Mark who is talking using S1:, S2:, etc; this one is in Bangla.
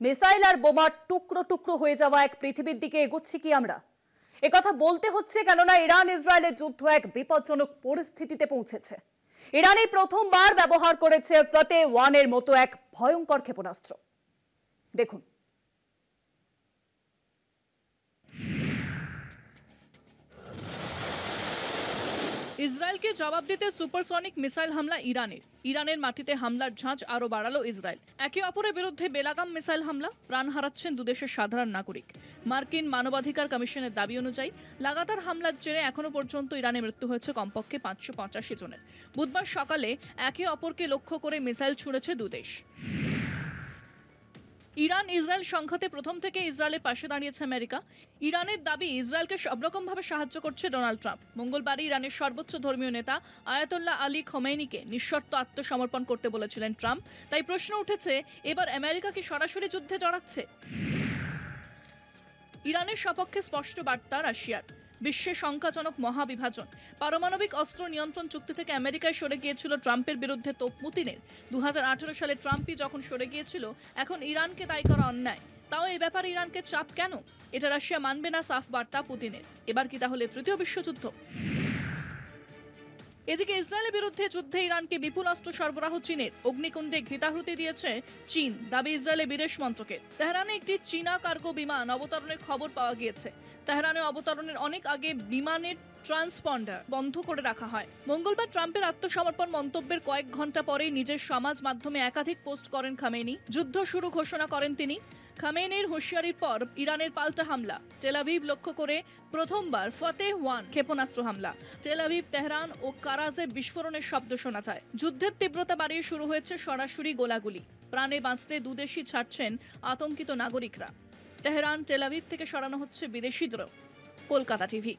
S1: মিসাইল আর বোমার টুকরো টুকরো হয়ে যাওয়া এক পৃথিবীর দিকে এগোচ্ছি কি আমরা? একথা বলতে হচ্ছে কেননা ইরান ইসরায়েলের যুদ্ধ এক বিপজ্জনক পরিস্থিতিতে পৌঁছেছে। ইরানই প্রথমবার ব্যবহার করেছে ফতেহ 1 এর মতো এক ভয়ঙ্কর ক্ষেপণাস্ত্র। দেখুন,
S2: ইসরায়েলকে জবাব দিতে সুপারসনিক মিসাইল হামলা ইরানের মাটিতে হামলার ঝাঁজ আরও বাড়ালো ইসরায়েল। একে অপরের বিরুদ্ধে বেলাগাম মিসাইল হামলা, প্রাণ হারাচ্ছেন দুদেশের সাধারণ নাগরিক। মার্কিন মানবাধিকার কমিশনের দাবি অনুযায়ী লাগাতার হামলার জেরে এখনো পর্যন্ত ইরানে মৃত্যু হয়েছে কমপক্ষে 585 জনের। বুধবার সকালে একে অপরকে লক্ষ্য করে মিসাইল ছুঁড়েছে দুদেশ। ইরান ইসরায়েল সংঘাতে প্রথম থেকে ইসরায়েলের পাশে দাঁড়িয়েছে আমেরিকা। ইরানের দাবি ইসরায়েলকে সবরকমভাবে সাহায্য করছে ডোনাল্ড ট্রাম্প। মঙ্গলবার ইরানের সর্বোচ্চ ধর্মীয় নেতা আয়াতোল্লাহ আলী খোমেনিকে নিঃশর্ত আত্মসমর্পণ করতে বলেছিলেন ট্রাম্প। তাই প্রশ্ন উঠেছে, এবার আমেরিকা কি সরাসরি যুদ্ধে জড়াচ্ছে? ইরানের সপক্ষে স্পষ্ট বার্তা রাশিয়ার। বিশ্বে শঙ্কাজনক মহাবিভাজন। পারমাণবিক অস্ত্র নিয়ন্ত্রণ চুক্তি থেকে আমেরিকায় সরে গিয়েছিল ট্রাম্পের বিরুদ্ধে তোপ পুতিনের। 2018 সালে ট্রাম্পই যখন সরে গিয়েছিল, এখন ইরানকে দায়ী করা অন্যায়। তাও এ ব্যাপারে ইরানকে চাপ কেন? এটা রাশিয়া মানবে না, সাফ বার্তা পুতিনের। এবার কি তাহলে তৃতীয় বিশ্বযুদ্ধ? এদিকে ইসরায়েলের বিরুদ্ধে যুদ্ধে ইরানকে বিপুল অস্ত্র সরবরাহ চীনের। অগ্নিকুণ্ডে ঘৃতাহুতি দিয়েছে চীন, দাবি ইসরায়েলের বিদেশ মন্ত্রকের। তেহরানে একটি চীনা কার্গো বিমান অবতরণের খবর পাওয়া গিয়েছে। তেহরানে অবতরণের অনেক আগে বিমানের ট্রান্সপন্ডার বন্ধ করে রাখা হয়। মঙ্গলবার ট্রাম্পের আত্মসমর্পণ মন্তব্যের কয়েক ঘন্টা পরেই নিজের সমাজ মাধ্যমে একাধিক পোস্ট করেন খামেনি। যুদ্ধ শুরু ঘোষণা করেন তিনি। খামেনির হুঁশিয়ারির পর ইরানের পাল্টা হামলা। টেল আভিভ লক্ষ্য করে প্রথমবার ফতেহ 1 ক্ষেপণাস্ত্র হামলা। টেল আভিভ, তেহরান ও কারাজে বিস্ফোরণের শব্দ শোনা যায়। যুদ্ধের তীব্রতা বাড়িয়ে শুরু হয়েছে সরাসরি গোলাগুলি। প্রাণে বাঁচতে দুদেশই ছাড়ছেন আতঙ্কিত নাগরিকরা। তেহরান, টেল আভিভ থেকে সরানো হচ্ছে বিদেশিদেরও। কলকাতা টিভি।